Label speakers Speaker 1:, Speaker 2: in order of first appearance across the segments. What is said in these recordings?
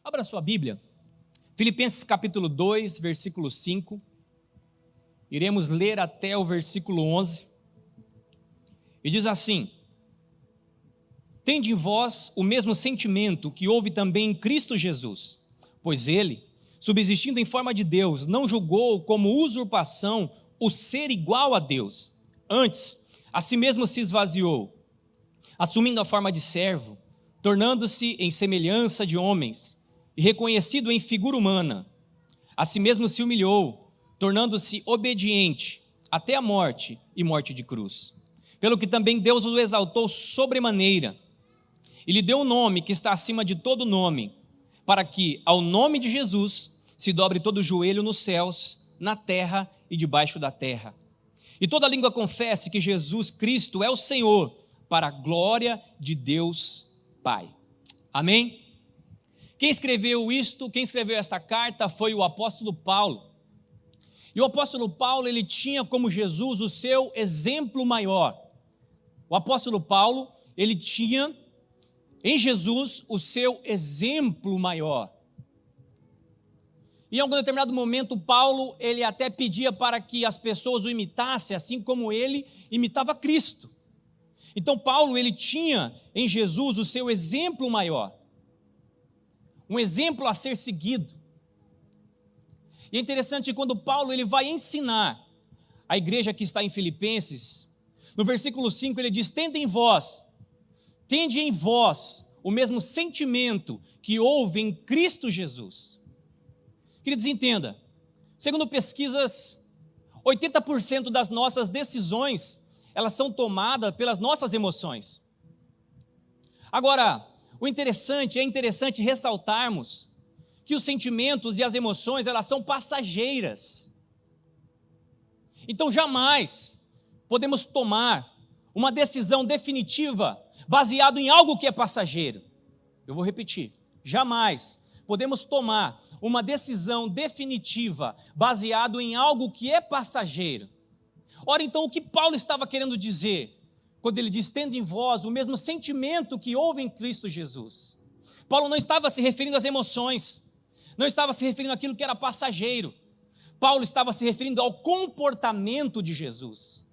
Speaker 1: Abra sua Bíblia, Filipenses capítulo 2, versículo 5, iremos ler até o versículo 11, e diz assim: tende em vós o mesmo sentimento que houve também em Cristo Jesus, pois ele, subsistindo em forma de Deus, não julgou como usurpação o ser igual a Deus, antes, a si mesmo se esvaziou, assumindo a forma de servo, tornando-se em semelhança de homens, e reconhecido em figura humana, a si mesmo se humilhou, tornando-se obediente até a morte e morte de cruz. Pelo que também Deus o exaltou sobremaneira, e lhe deu um nome que está acima de todo nome, para que ao nome de Jesus se dobre todo o joelho nos céus, na terra e debaixo da terra, e toda língua confesse que Jesus Cristo é o Senhor, para a glória de Deus Pai. Amém? Quem escreveu isto, quem escreveu esta carta foi o apóstolo Paulo. E o apóstolo Paulo, ele tinha como Jesus o seu exemplo maior. O apóstolo Paulo, ele tinha em Jesus o seu exemplo maior. E em algum determinado momento, Paulo, ele até pedia para que as pessoas o imitassem, assim como ele imitava Cristo. Então Paulo, ele tinha em Jesus o seu exemplo maior. Um exemplo a ser seguido. E é interessante que quando Paulo ele vai ensinar a igreja que está em Filipenses, no versículo 5 ele diz: tende em vós o mesmo sentimento que houve em Cristo Jesus. Queridos, entenda, segundo pesquisas, 80% das nossas decisões, elas são tomadas pelas nossas emoções. Agora, é interessante ressaltarmos que os sentimentos e as emoções, elas são passageiras. Então, jamais podemos tomar uma decisão definitiva baseado em algo que é passageiro. Eu vou repetir, jamais podemos tomar uma decisão definitiva baseado em algo que é passageiro. Ora, então, o que Paulo estava querendo dizer quando ele diz: tende em vós o mesmo sentimento que houve em Cristo Jesus? Paulo não estava se referindo às emoções, não estava se referindo àquilo que era passageiro. Paulo estava se referindo ao comportamento de Jesus.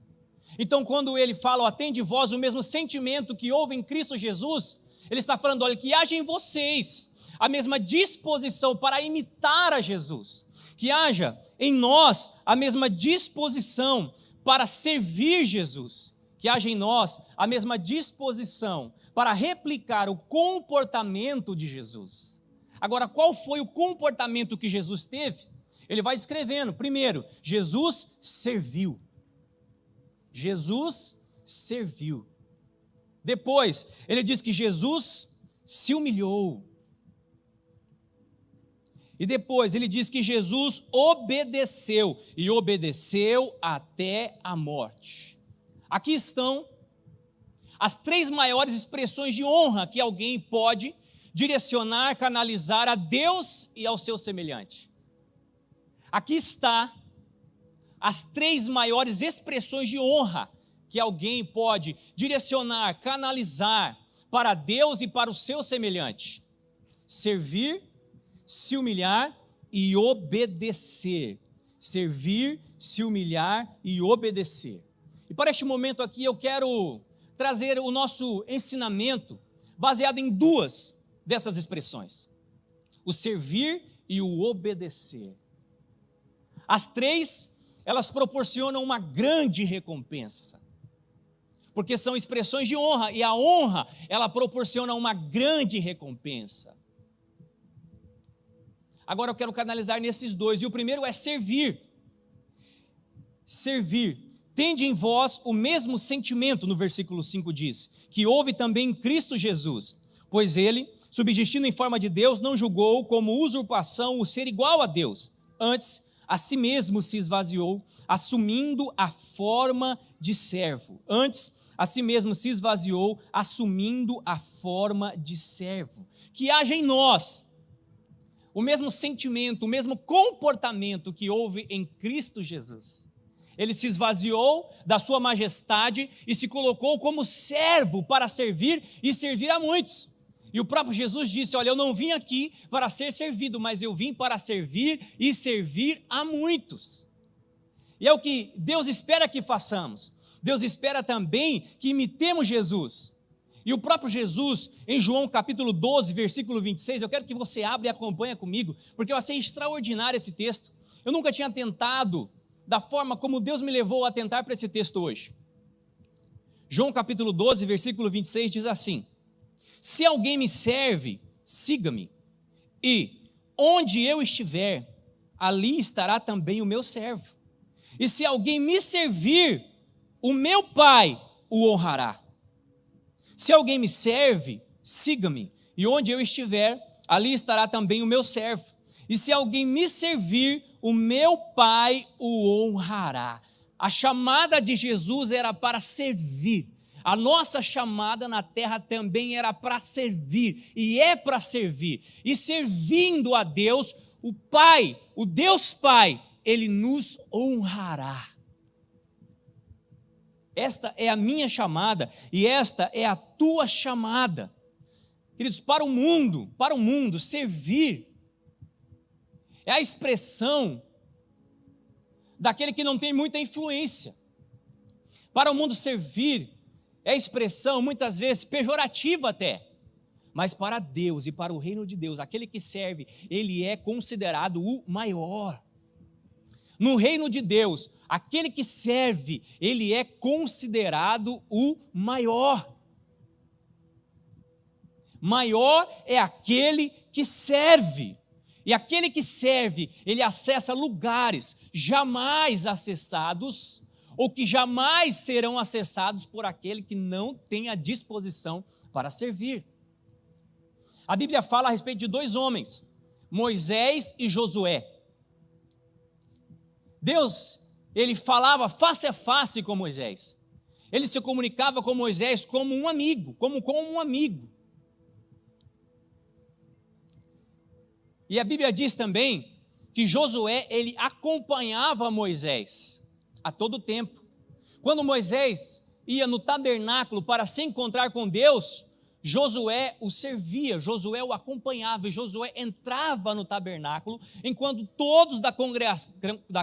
Speaker 1: Então, quando ele fala: tende em vós o mesmo sentimento que houve em Cristo Jesus, ele está falando: olha, que haja em vocês a mesma disposição para imitar a Jesus, que haja em nós a mesma disposição para servir Jesus, que haja em nós a mesma disposição para replicar o comportamento de Jesus. Agora, qual foi o comportamento que Jesus teve? Ele vai escrevendo. Primeiro, Jesus serviu. Jesus serviu. Depois, ele diz que Jesus se humilhou. E depois ele diz que Jesus obedeceu, e obedeceu até a morte. Aqui estão as 3 maiores expressões de honra que alguém pode direcionar, canalizar a Deus e ao seu semelhante. Aqui está as 3 maiores expressões de honra que alguém pode direcionar, canalizar para Deus e para o seu semelhante: servir, se humilhar e obedecer. Servir, se humilhar e obedecer. E para este momento aqui eu quero trazer o nosso ensinamento baseado em 2 dessas expressões: o servir e o obedecer. As 3, elas proporcionam uma grande recompensa, porque são expressões de honra, e a honra, ela proporciona uma grande recompensa. Agora eu quero canalizar nesses 2, e o primeiro é servir. Servir. Tende em vós o mesmo sentimento, no versículo 5 diz, que houve também em Cristo Jesus, pois ele, subsistindo em forma de Deus, não julgou como usurpação o ser igual a Deus, antes, a si mesmo se esvaziou, assumindo a forma de servo. Antes, a si mesmo se esvaziou, assumindo a forma de servo. Que haja em nós o mesmo sentimento, o mesmo comportamento que houve em Cristo Jesus. Ele se esvaziou da sua majestade e se colocou como servo para servir e servir a muitos. E o próprio Jesus disse: olha, eu não vim aqui para ser servido, mas eu vim para servir e servir a muitos. E é o que Deus espera que façamos. Deus espera também que imitemos Jesus. E o próprio Jesus, em João capítulo 12, versículo 26, eu quero que você abra e acompanhe comigo, porque eu achei extraordinário esse texto. Eu nunca tinha tentado da forma como Deus me levou a tentar para esse texto hoje. João capítulo 12, versículo 26 diz assim: se alguém me serve, siga-me, e onde eu estiver, ali estará também o meu servo. E se alguém me servir, o meu Pai o honrará. Se alguém me serve, siga-me, e onde eu estiver, ali estará também o meu servo. E se alguém me servir, o meu Pai o honrará. A chamada de Jesus era para servir. A nossa chamada na terra também era para servir, e é para servir. E servindo a Deus, o Pai, o Deus Pai, Ele nos honrará. Esta é a minha chamada e esta é a tua chamada. Queridos, para o mundo, servir é a expressão daquele que não tem muita influência. Para o mundo, servir é a expressão, muitas vezes, pejorativa até. Mas para Deus e para o reino de Deus, aquele que serve, ele é considerado o maior. No reino de Deus, aquele que serve, ele é considerado o maior. Maior é aquele que serve. E aquele que serve, ele acessa lugares jamais acessados, ou que jamais serão acessados por aquele que não tem a disposição para servir. A Bíblia fala a respeito de dois homens, Moisés e Josué. Deus, ele falava face a face com Moisés. Ele se comunicava com Moisés como um amigo, como um amigo. E a Bíblia diz também que Josué, ele acompanhava Moisés a todo tempo. Quando Moisés ia no tabernáculo para se encontrar com Deus, Josué o servia, Josué o acompanhava, e Josué entrava no tabernáculo, enquanto todos da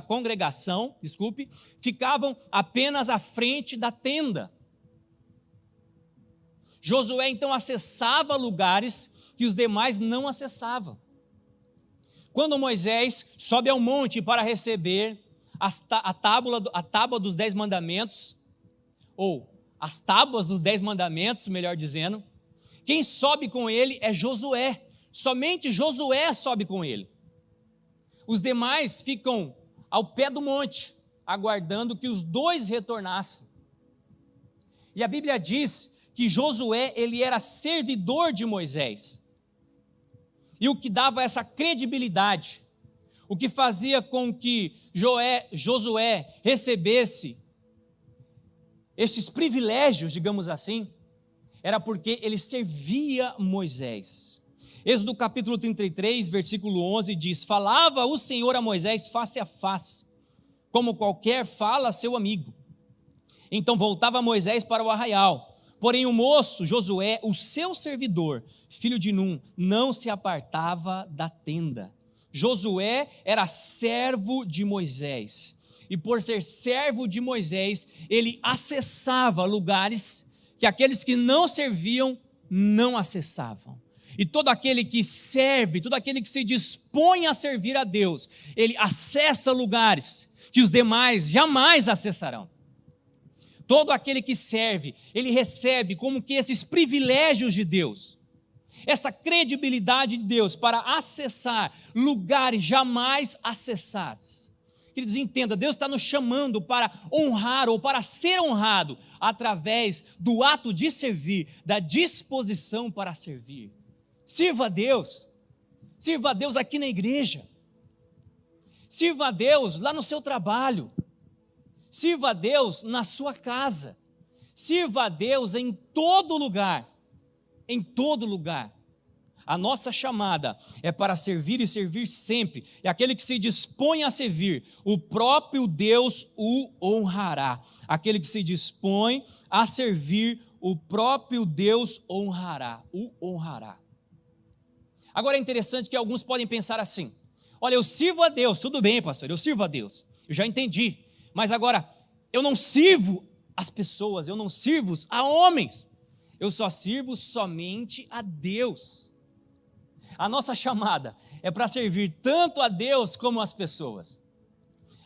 Speaker 1: congregação, ficavam apenas à frente da tenda. Josué então acessava lugares que os demais não acessavam. Quando Moisés sobe ao monte para receber a tábua dos 10 mandamentos, ou as tábuas dos 10 mandamentos, melhor dizendo, quem sobe com ele é Josué. Somente Josué sobe com ele. Os demais ficam ao pé do monte, aguardando que os dois retornassem. E a Bíblia diz que Josué, ele era servidor de Moisés. E o que dava essa credibilidade, o que fazia com que Josué recebesse estes privilégios, digamos assim, era porque ele servia Moisés. Êxodo capítulo 33, versículo 11 diz: falava o Senhor a Moisés face a face, como qualquer fala a seu amigo. Então voltava Moisés para o arraial. Porém o moço Josué, o seu servidor, filho de Num, não se apartava da tenda. Josué era servo de Moisés, e por ser servo de Moisés, ele acessava lugares que aqueles que não serviam não acessavam. E todo aquele que serve, todo aquele que se dispõe a servir a Deus, ele acessa lugares que os demais jamais acessarão. Todo aquele que serve, ele recebe como que esses privilégios de Deus, essa credibilidade de Deus para acessar lugares jamais acessados. Queridos, entenda, Deus está nos chamando para honrar ou para ser honrado através do ato de servir, da disposição para servir. Sirva a Deus aqui na igreja, sirva a Deus lá no seu trabalho, sirva a Deus na sua casa, sirva a Deus em todo lugar, em todo lugar. A nossa chamada é para servir e servir sempre, e aquele que se dispõe a servir, o próprio Deus o honrará. Aquele que se dispõe a servir, o próprio Deus o honrará. Agora é interessante que alguns podem pensar assim: olha, eu sirvo a Deus, tudo bem, pastor, eu sirvo a Deus, eu já entendi, mas agora eu não sirvo as pessoas, eu não sirvo a homens, eu só sirvo somente a Deus. A nossa chamada é para servir tanto a Deus como as pessoas.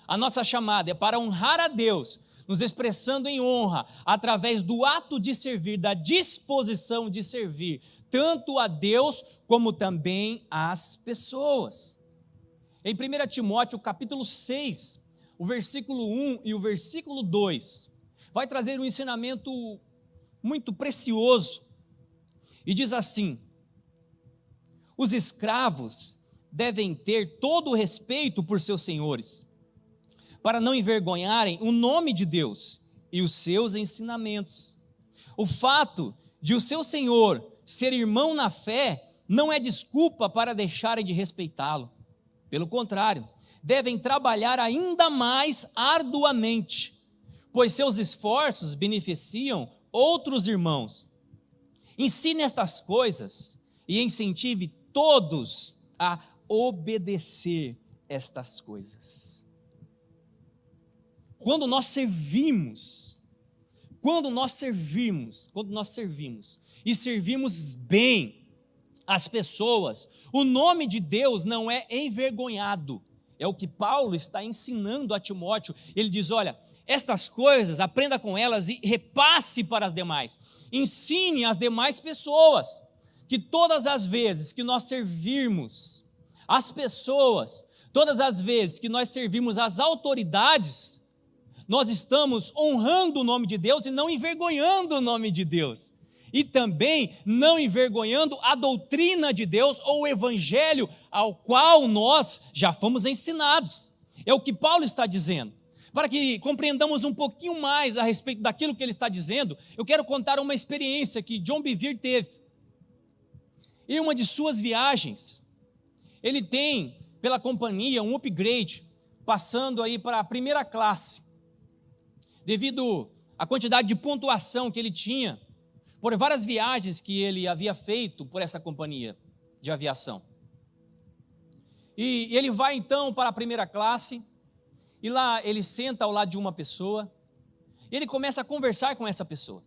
Speaker 1: A nossa chamada é para honrar a Deus, nos expressando em honra, através do ato de servir, da disposição de servir, tanto a Deus como também as pessoas. Em 1 Timóteo capítulo 6, o versículo 1 e o versículo 2, vai trazer um ensinamento muito precioso, e diz assim: os escravos devem ter todo o respeito por seus senhores, para não envergonharem o nome de Deus e os seus ensinamentos. O fato de o seu senhor ser irmão na fé não é desculpa para deixarem de respeitá-lo. Pelo contrário, devem trabalhar ainda mais arduamente, pois seus esforços beneficiam outros irmãos. Ensine estas coisas e incentive todos a obedecer estas coisas. Quando nós servimos e servimos bem as pessoas, o nome de Deus não é envergonhado. É o que Paulo está ensinando a Timóteo. Ele diz: olha, estas coisas, aprenda com elas e repasse para as demais. Ensine as demais pessoas que todas as vezes que nós servirmos as pessoas, todas as vezes que nós servirmos as autoridades, nós estamos honrando o nome de Deus e não envergonhando o nome de Deus. E também não envergonhando a doutrina de Deus ou o evangelho ao qual nós já fomos ensinados. É o que Paulo está dizendo. Para que compreendamos um pouquinho mais a respeito daquilo que ele está dizendo, eu quero contar uma experiência que John Bevere teve. Em uma de suas viagens, ele tem pela companhia um upgrade, passando aí para a primeira classe, devido à quantidade de pontuação que ele tinha, por várias viagens que ele havia feito por essa companhia de aviação. E ele vai então para a primeira classe, e lá ele senta ao lado de uma pessoa, e ele começa a conversar com essa pessoa.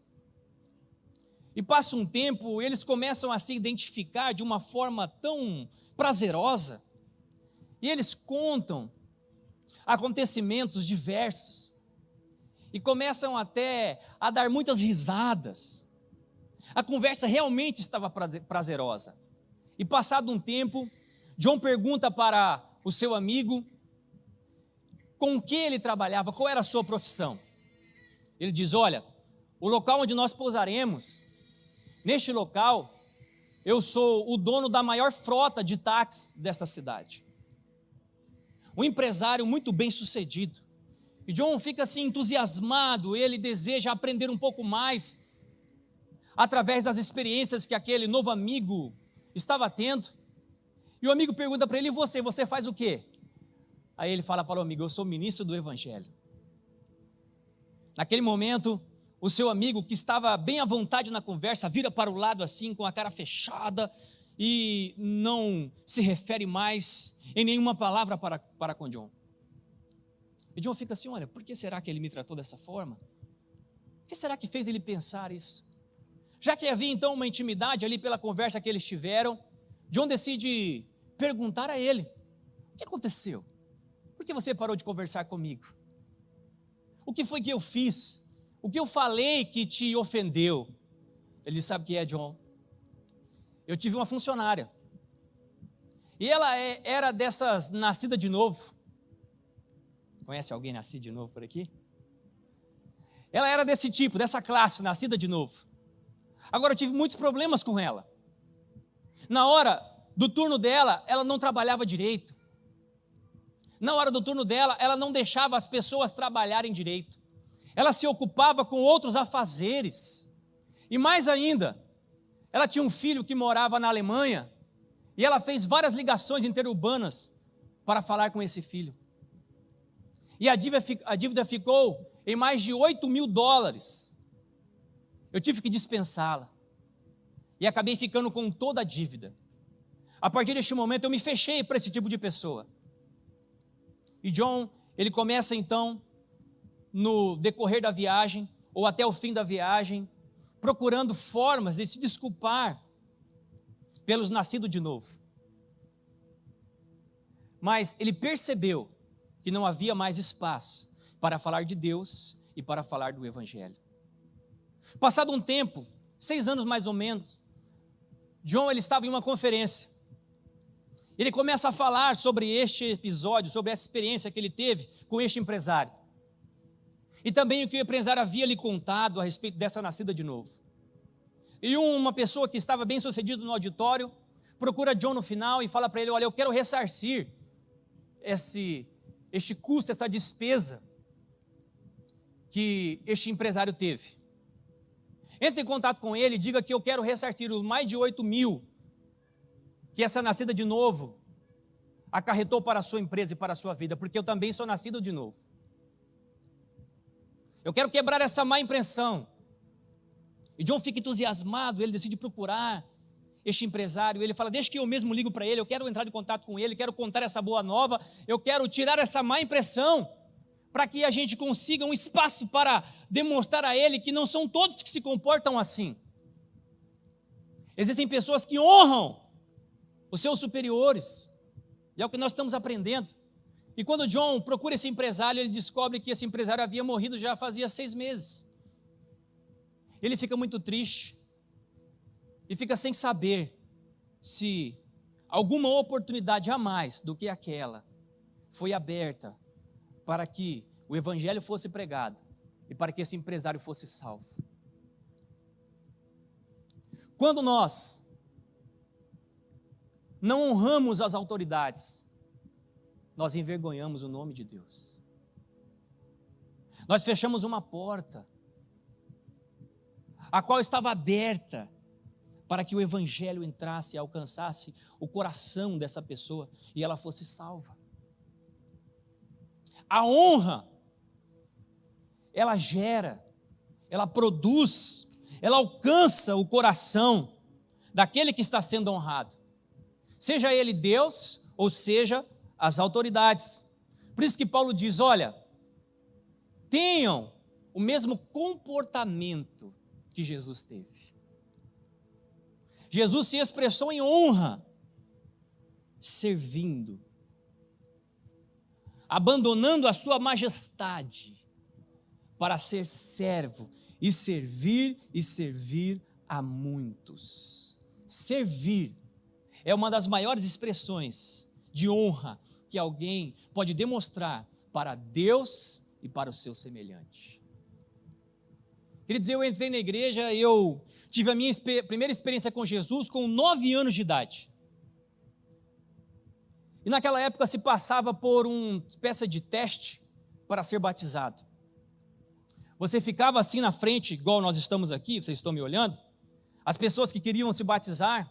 Speaker 1: E passa um tempo, eles começam a se identificar de uma forma tão prazerosa, e eles contam acontecimentos diversos, e começam até a dar muitas risadas. A conversa realmente estava prazerosa. E passado um tempo, John pergunta para o seu amigo com que ele trabalhava, qual era a sua profissão. Ele diz: olha, o local onde nós pousaremos, neste local, eu sou o dono da maior frota de táxis dessa cidade. Um empresário muito bem sucedido. E John fica assim entusiasmado, ele deseja aprender um pouco mais, através das experiências que aquele novo amigo estava tendo. E o amigo pergunta para ele: e você faz o quê? Aí ele fala para o amigo: eu sou ministro do evangelho. Naquele momento, o seu amigo, que estava bem à vontade na conversa, vira para o lado assim, com a cara fechada, e não se refere mais em nenhuma palavra para com John. E John fica assim: olha, por que será que ele me tratou dessa forma? O que será que fez ele pensar isso? Já que havia então uma intimidade ali pela conversa que eles tiveram, John decide perguntar a ele: o que aconteceu? Por que você parou de conversar comigo? O que foi que eu fiz? O que eu falei que te ofendeu? Ele disse: sabe o que é, John? Eu tive uma funcionária, e ela era dessas nascida de novo. Conhece alguém nascido de novo por aqui? Ela era desse tipo, dessa classe, nascida de novo. Agora, eu tive muitos problemas com ela. Na hora do turno dela, ela não trabalhava direito. Na hora do turno dela, ela não deixava as pessoas trabalharem direito. Ela se ocupava com outros afazeres. E mais ainda, ela tinha um filho que morava na Alemanha, e ela fez várias ligações interurbanas para falar com esse filho. E a dívida ficou em mais de $8.000. eu tive que dispensá-la, e acabei ficando com toda a dívida. A partir deste momento eu me fechei para esse tipo de pessoa. E John, ele começa então, no decorrer da viagem, ou até o fim da viagem, procurando formas de se desculpar pelos nascidos de novo. Mas ele percebeu que não havia mais espaço para falar de Deus e para falar do Evangelho. Passado um tempo, 6 anos mais ou menos, John, ele estava em uma conferência. Ele começa a falar sobre este episódio, sobre essa experiência que ele teve com este empresário. E também o que o empresário havia lhe contado a respeito dessa nascida de novo. E uma pessoa que estava bem sucedida no auditório, procura John no final e fala para ele: olha, eu quero ressarcir este custo, essa despesa que este empresário teve. Entre em contato com ele e diga que eu quero ressarcir os mais de 8 mil que essa nascida de novo acarretou para a sua empresa e para a sua vida, porque eu também sou nascido de novo. Eu quero quebrar essa má impressão. E John fica entusiasmado, ele decide procurar este empresário, ele fala: deixa que eu mesmo ligo para ele, eu quero entrar em contato com ele, quero contar essa boa nova, eu quero tirar essa má impressão, para que a gente consiga um espaço para demonstrar a ele que não são todos que se comportam assim. Existem pessoas que honram os seus superiores, e é o que nós estamos aprendendo. E quando John procura esse empresário, ele descobre que esse empresário havia morrido já fazia 6 meses. Ele fica muito triste, e fica sem saber se alguma oportunidade a mais do que aquela foi aberta para que o Evangelho fosse pregado e para que esse empresário fosse salvo. Quando nós não honramos as autoridades, nós envergonhamos o nome de Deus. Nós fechamos uma porta, a qual estava aberta para que o Evangelho entrasse e alcançasse o coração dessa pessoa e ela fosse salva. A honra, ela gera, ela produz, ela alcança o coração daquele que está sendo honrado, seja ele Deus ou seja as autoridades. Por isso que Paulo diz: olha, tenham o mesmo comportamento que Jesus teve. Jesus se expressou em honra, servindo, abandonando a sua majestade para ser servo e servir a muitos. Servir é uma das maiores expressões de honra que alguém pode demonstrar para Deus e para o seu semelhante. Queridos, eu entrei na igreja, eu tive a minha primeira experiência com Jesus com 9 anos de idade. E naquela época se passava por uma espécie de teste para ser batizado. Você ficava assim na frente, igual nós estamos aqui, vocês estão me olhando. As pessoas que queriam se batizar,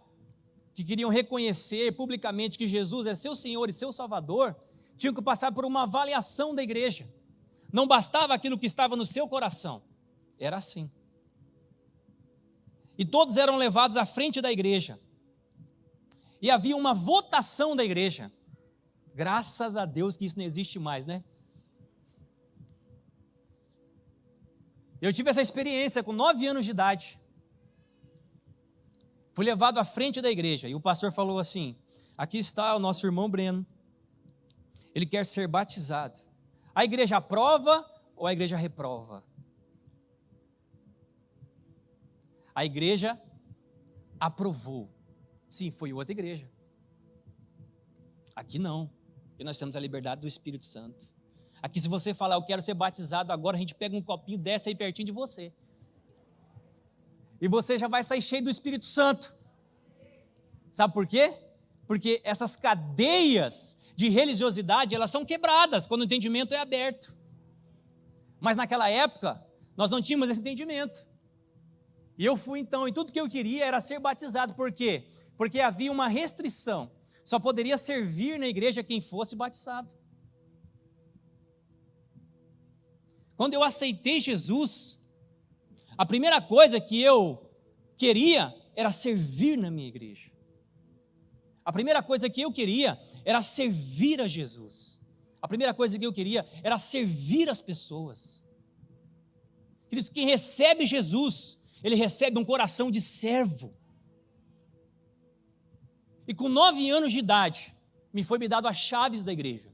Speaker 1: que queriam reconhecer publicamente que Jesus é seu Senhor e seu Salvador, tinham que passar por uma avaliação da igreja. Não bastava aquilo que estava no seu coração. Era assim. E todos eram levados à frente da igreja. E havia uma votação da igreja. Graças a Deus que isso não existe mais, né? Eu tive essa experiência com 9 anos de idade. Fui levado à frente da igreja e o pastor falou assim: aqui está o nosso irmão Breno, ele quer ser batizado. A igreja aprova ou a igreja reprova? A igreja aprovou. Sim, foi outra igreja. Aqui não, porque nós temos a liberdade do Espírito Santo. Aqui, se você falar, eu quero ser batizado agora, a gente pega um copinho, desce aí pertinho de você. E você já vai sair cheio do Espírito Santo. Sabe por quê? Porque essas cadeias de religiosidade, elas são quebradas quando o entendimento é aberto. Mas naquela época, nós não tínhamos esse entendimento. E eu fui então, e tudo que eu queria era ser batizado. Por quê? Porque havia uma restrição. Só poderia servir na igreja quem fosse batizado. Quando eu aceitei Jesus, a primeira coisa que eu queria era servir na minha igreja. A primeira coisa que eu queria era servir a Jesus. A primeira coisa que eu queria era servir as pessoas. Queridos, quem recebe Jesus, ele recebe um coração de servo. E com 9 anos de idade, me dado as chaves da igreja.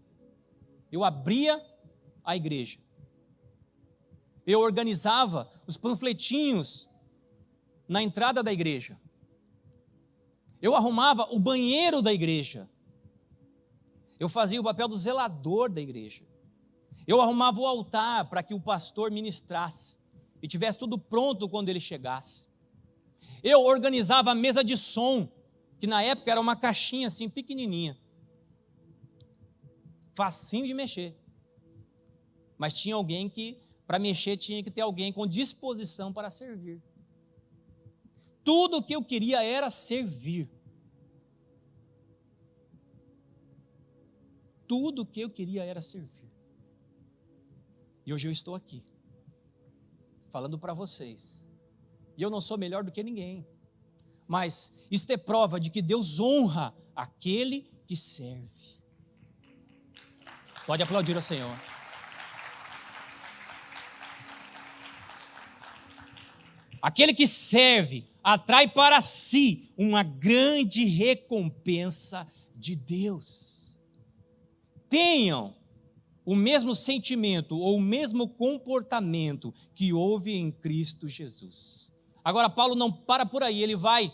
Speaker 1: Eu abria a igreja. Eu organizava os panfletinhos na entrada da igreja. Eu arrumava o banheiro da igreja. Eu fazia o papel do zelador da igreja. Eu arrumava o altar para que o pastor ministrasse e tivesse tudo pronto quando ele chegasse. Eu organizava a mesa de som, que na época era uma caixinha assim pequenininha. Facinho de mexer. Mas tinha alguém que, para mexer, tinha que ter alguém com disposição para servir. Tudo o que eu queria era servir. Tudo o que eu queria era servir. E hoje eu estou aqui, falando para vocês. E eu não sou melhor do que ninguém. Mas isto é prova de que Deus honra aquele que serve. Pode aplaudir ao Senhor. Aquele que serve atrai para si uma grande recompensa de Deus. Tenham o mesmo sentimento ou o mesmo comportamento que houve em Cristo Jesus. Agora, Paulo não para por aí, ele vai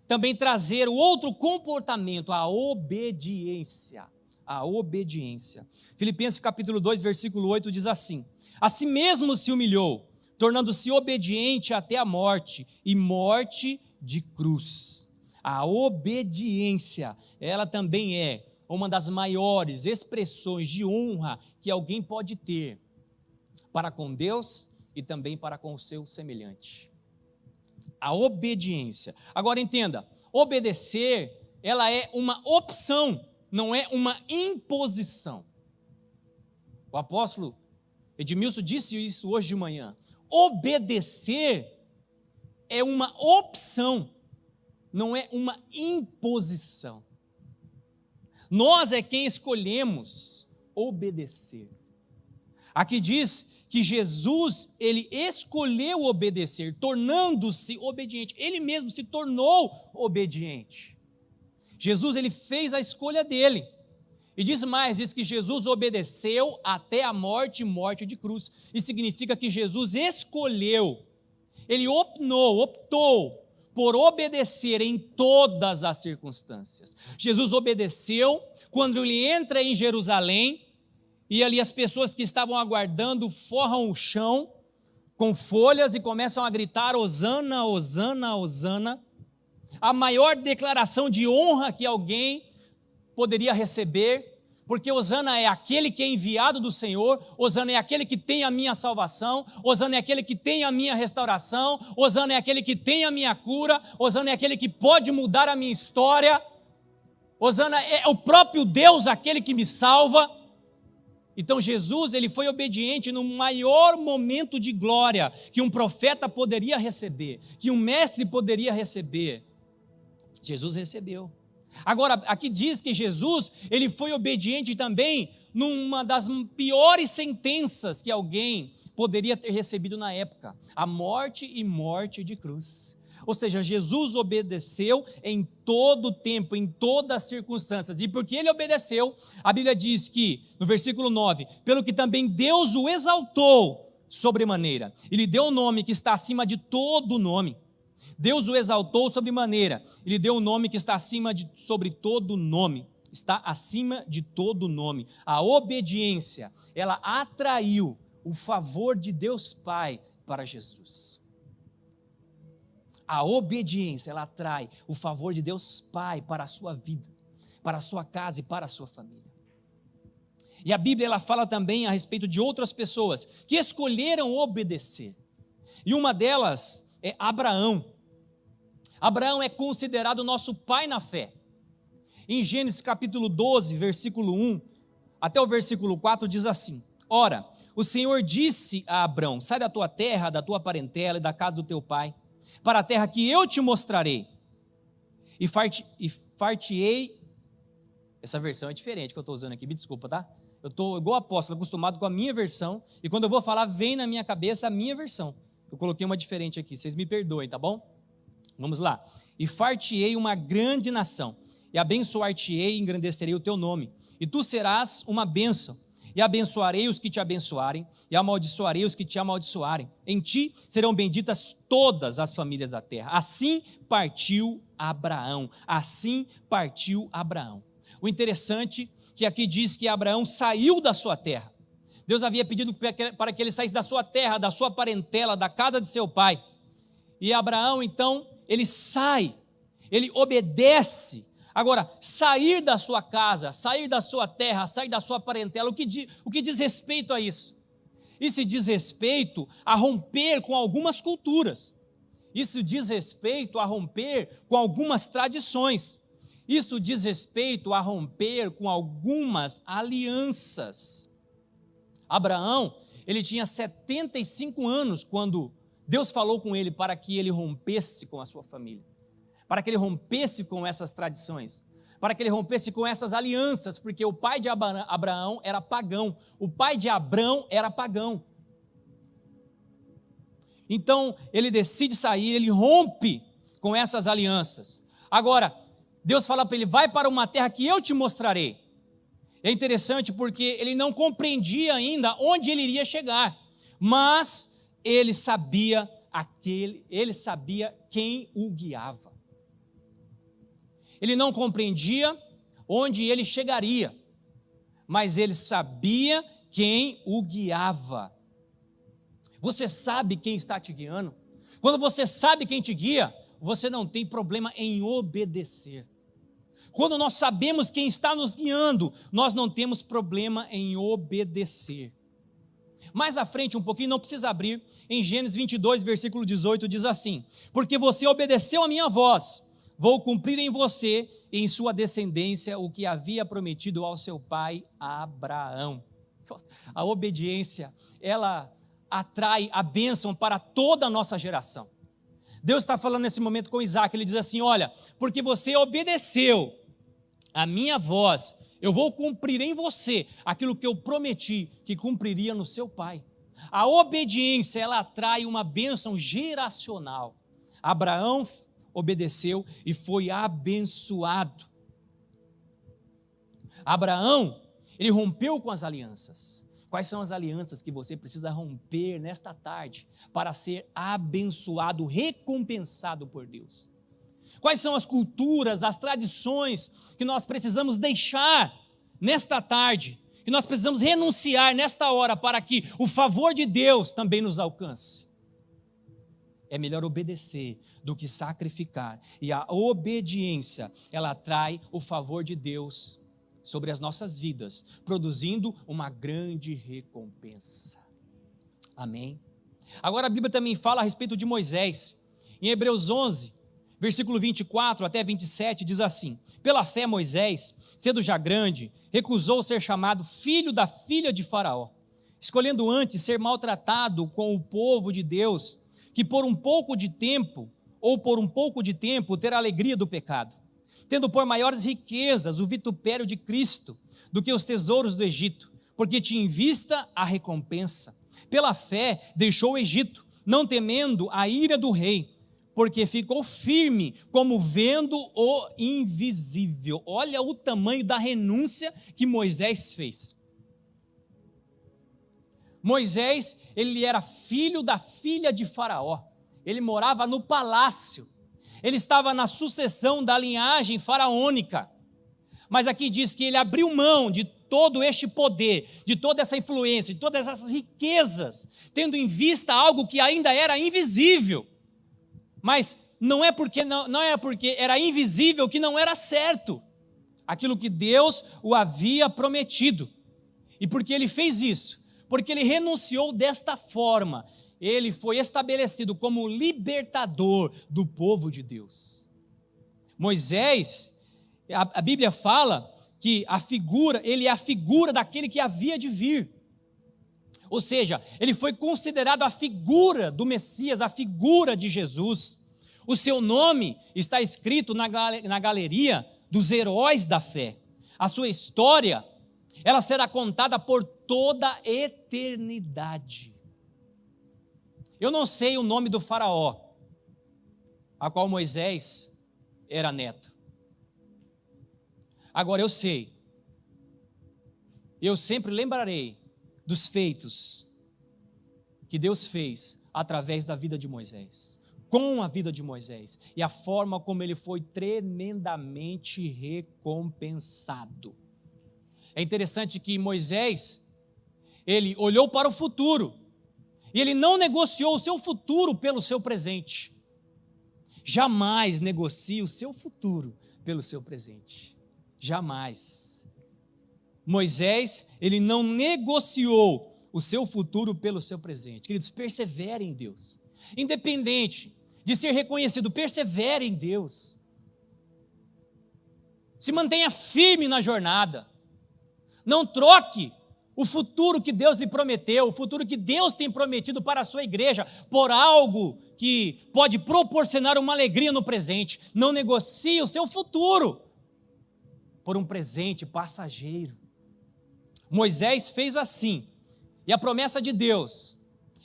Speaker 1: também trazer o outro comportamento, a obediência. A obediência. Filipenses capítulo 2, versículo 8 diz assim: a si mesmo se humilhou, tornando-se obediente até a morte, e morte de cruz. A obediência, ela também é uma das maiores expressões de honra que alguém pode ter para com Deus e também para com o seu semelhante. A obediência. Agora entenda, obedecer, ela é uma opção, não é uma imposição. O apóstolo Edmilson disse isso hoje de manhã. Obedecer é uma opção, não é uma imposição. Nós é quem escolhemos obedecer. Aqui diz que Jesus, ele escolheu obedecer, tornando-se obediente. Ele mesmo se tornou obediente. Jesus, ele fez a escolha dele. E diz mais, diz que Jesus obedeceu até a morte, morte de cruz. Isso significa que Jesus escolheu, ele optou por obedecer em todas as circunstâncias. Jesus obedeceu quando ele entra em Jerusalém, e ali as pessoas que estavam aguardando forram o chão com folhas e começam a gritar: Hosana, Hosana, Hosana. A maior declaração de honra que alguém poderia receber, porque Hosana é aquele que é enviado do Senhor, Hosana é aquele que tem a minha salvação, Hosana é aquele que tem a minha restauração, Hosana é aquele que tem a minha cura, Hosana é aquele que pode mudar a minha história, Hosana é o próprio Deus aquele que me salva. Então Jesus, ele foi obediente no maior momento de glória que um profeta poderia receber, que um mestre poderia receber. Jesus recebeu. Agora, aqui diz que Jesus, ele foi obediente também numa das piores sentenças que alguém poderia ter recebido na época, a morte e morte de cruz. Ou seja, Jesus obedeceu em todo o tempo, em todas as circunstâncias. E porque ele obedeceu, a Bíblia diz que, no versículo 9, pelo que também Deus o exaltou sobremaneira, e lhe deu o nome que está acima de todo nome. Deus o exaltou sobremaneira, ele deu o nome que está sobre todo nome, está acima de todo nome. A obediência, ela atraiu o favor de Deus Pai para Jesus. A obediência, ela atrai o favor de Deus Pai para a sua vida, para a sua casa e para a sua família. E a Bíblia, ela fala também a respeito de outras pessoas que escolheram obedecer. E uma delas é Abraão. Abraão é considerado nosso pai na fé. Em Gênesis capítulo 12, versículo 1 até o versículo 4 diz assim: ora, o Senhor disse a Abrão: sai da tua terra, da tua parentela e da casa do teu pai, para a terra que eu te mostrarei, e far-te-ei. Essa versão é diferente que eu estou usando aqui, me desculpa, tá? Eu estou igual apóstolo, acostumado com a minha versão, e quando eu vou falar, vem na minha cabeça a minha versão. Eu coloquei uma diferente aqui, vocês me perdoem, tá bom? Vamos lá. E far-te-ei uma grande nação, e abençoar-te-ei e engrandecerei o teu nome, e tu serás uma bênção, e abençoarei os que te abençoarem, e amaldiçoarei os que te amaldiçoarem. Em ti serão benditas todas as famílias da terra. Assim partiu Abraão. Assim partiu Abraão. O interessante é que aqui diz que Abraão saiu da sua terra. Deus havia pedido para que ele saísse da sua terra, da sua parentela, da casa de seu pai. E Abraão, então, ele sai, ele obedece. Agora, sair da sua casa, sair da sua terra, sair da sua parentela, o que diz respeito a isso? Isso diz respeito a romper com algumas culturas. Isso diz respeito a romper com algumas tradições. Isso diz respeito a romper com algumas alianças. Abraão, ele tinha 75 anos quando Deus falou com ele para que ele rompesse com a sua família, para que ele rompesse com essas tradições, para que ele rompesse com essas alianças, porque o pai de Abraão era pagão, o pai de Abrão era pagão. Então, ele decide sair, ele rompe com essas alianças. Agora, Deus fala para ele: vai para uma terra que eu te mostrarei. É interessante porque ele não compreendia ainda onde ele iria chegar, mas ele sabia quem o guiava. Ele não compreendia onde ele chegaria, mas ele sabia quem o guiava. Você sabe quem está te guiando? Quando você sabe quem te guia, você não tem problema em obedecer. Quando nós sabemos quem está nos guiando, nós não temos problema em obedecer. Mais à frente um pouquinho, não precisa abrir, em Gênesis 22, versículo 18, diz assim: porque você obedeceu a minha voz, vou cumprir em você e em sua descendência o que havia prometido ao seu pai Abraão. A obediência, ela atrai a bênção para toda a nossa geração. Deus está falando nesse momento com Isaac, ele diz assim: olha, porque você obedeceu a minha voz, eu vou cumprir em você aquilo que eu prometi que cumpriria no seu pai. A obediência, ela atrai uma bênção geracional. Abraão obedeceu e foi abençoado. Abraão, ele rompeu com as alianças. Quais são as alianças que você precisa romper nesta tarde para ser abençoado, recompensado por Deus? Quais são as culturas, as tradições que nós precisamos deixar nesta tarde, que nós precisamos renunciar nesta hora para que o favor de Deus também nos alcance? É melhor obedecer do que sacrificar, e a obediência, ela atrai o favor de Deus sobre as nossas vidas, produzindo uma grande recompensa. Amém? Agora a Bíblia também fala a respeito de Moisés. Em Hebreus 11, versículo 24 até 27, diz assim: pela fé Moisés, sendo já grande, recusou ser chamado filho da filha de Faraó, escolhendo antes ser maltratado com o povo de Deus, que por um pouco de tempo ter a alegria do pecado, tendo por maiores riquezas o vitupério de Cristo do que os tesouros do Egito, porque tinha em vista a recompensa. Pela fé deixou o Egito, não temendo a ira do rei, porque ficou firme como vendo o invisível. Olha o tamanho da renúncia que Moisés fez. Moisés, ele era filho da filha de Faraó, ele morava no palácio, ele estava na sucessão da linhagem faraônica, mas aqui diz que ele abriu mão de todo este poder, de toda essa influência, de todas essas riquezas, tendo em vista algo que ainda era invisível, mas não é porque era invisível que não era certo, aquilo que Deus o havia prometido. E porque ele fez isso, porque ele renunciou desta forma, ele foi estabelecido como libertador do povo de Deus. Moisés, a Bíblia fala que ele é a figura daquele que havia de vir. Ou seja, ele foi considerado a figura do Messias, a figura de Jesus. O seu nome está escrito na galeria dos heróis da fé. A sua história, ela será contada por toda a eternidade. Eu não sei o nome do faraó, a qual Moisés era neto. Agora eu sei, eu sempre lembrarei dos feitos que Deus fez através da vida de Moisés, com a vida de Moisés, e a forma como ele foi tremendamente recompensado. É interessante que Moisés, ele olhou para o futuro, e ele não negociou o seu futuro pelo seu presente. Jamais negocie o seu futuro pelo seu presente. Jamais. Moisés, ele não negociou o seu futuro pelo seu presente. Queridos, persevere em Deus. Independente de ser reconhecido, persevere em Deus. Se mantenha firme na jornada. Não troque o futuro que Deus lhe prometeu, o futuro que Deus tem prometido para a sua igreja, por algo que pode proporcionar uma alegria no presente. Não negocie o seu futuro por um presente passageiro. Moisés fez assim, e a promessa de Deus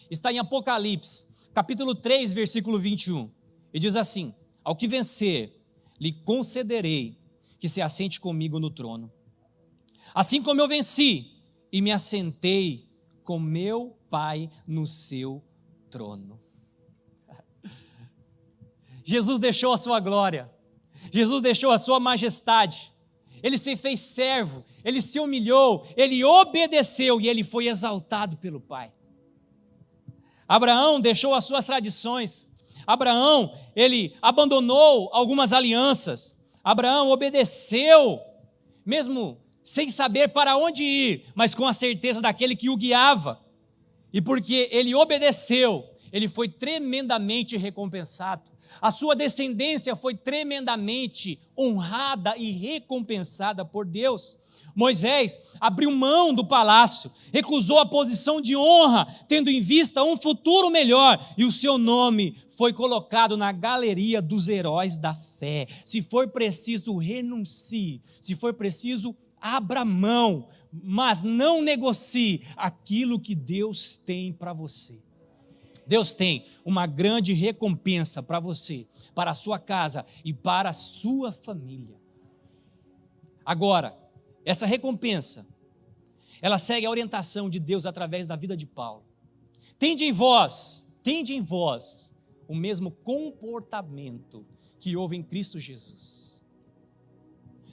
Speaker 1: está em Apocalipse, capítulo 3, versículo 21, e diz assim: ao que vencer, lhe concederei que se assente comigo no trono, assim como eu venci e me assentei com meu Pai no seu trono. Jesus deixou a sua glória, Jesus deixou a sua majestade, ele se fez servo, ele se humilhou, ele obedeceu e ele foi exaltado pelo Pai. Abraão deixou as suas tradições, Abraão, ele abandonou algumas alianças, Abraão obedeceu, mesmo sem saber para onde ir, mas com a certeza daquele que o guiava, e porque ele obedeceu, ele foi tremendamente recompensado. A sua descendência foi tremendamente honrada e recompensada por Deus. Moisés abriu mão do palácio, recusou a posição de honra, tendo em vista um futuro melhor, e o seu nome foi colocado na galeria dos heróis da fé. Se for preciso, renuncie, se for preciso, abra mão, mas não negocie aquilo que Deus tem para você. Deus tem uma grande recompensa para você, para a sua casa e para a sua família. Agora, essa recompensa, ela segue a orientação de Deus através da vida de Paulo. Tende em vós o mesmo comportamento que houve em Cristo Jesus.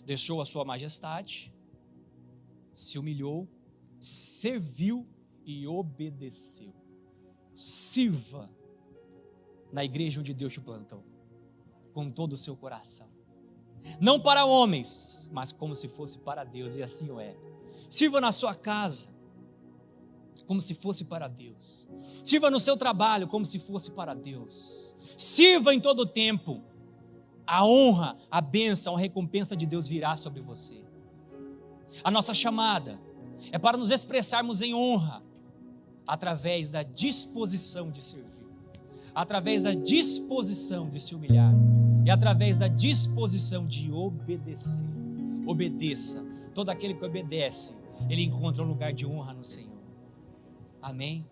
Speaker 1: Deixou a sua majestade, se humilhou, serviu e obedeceu. Sirva na igreja onde Deus te plantou, com todo o seu coração. Não para homens, mas como se fosse para Deus, e assim o é. Sirva na sua casa, como se fosse para Deus. Sirva no seu trabalho, como se fosse para Deus. Sirva em todo o tempo. A honra, a bênção, a recompensa de Deus virá sobre você. A nossa chamada é para nos expressarmos em honra, através da disposição de servir, através da disposição de se humilhar, e através da disposição de obedecer. Obedeça. Todo aquele que obedece, ele encontra um lugar de honra no Senhor. Amém?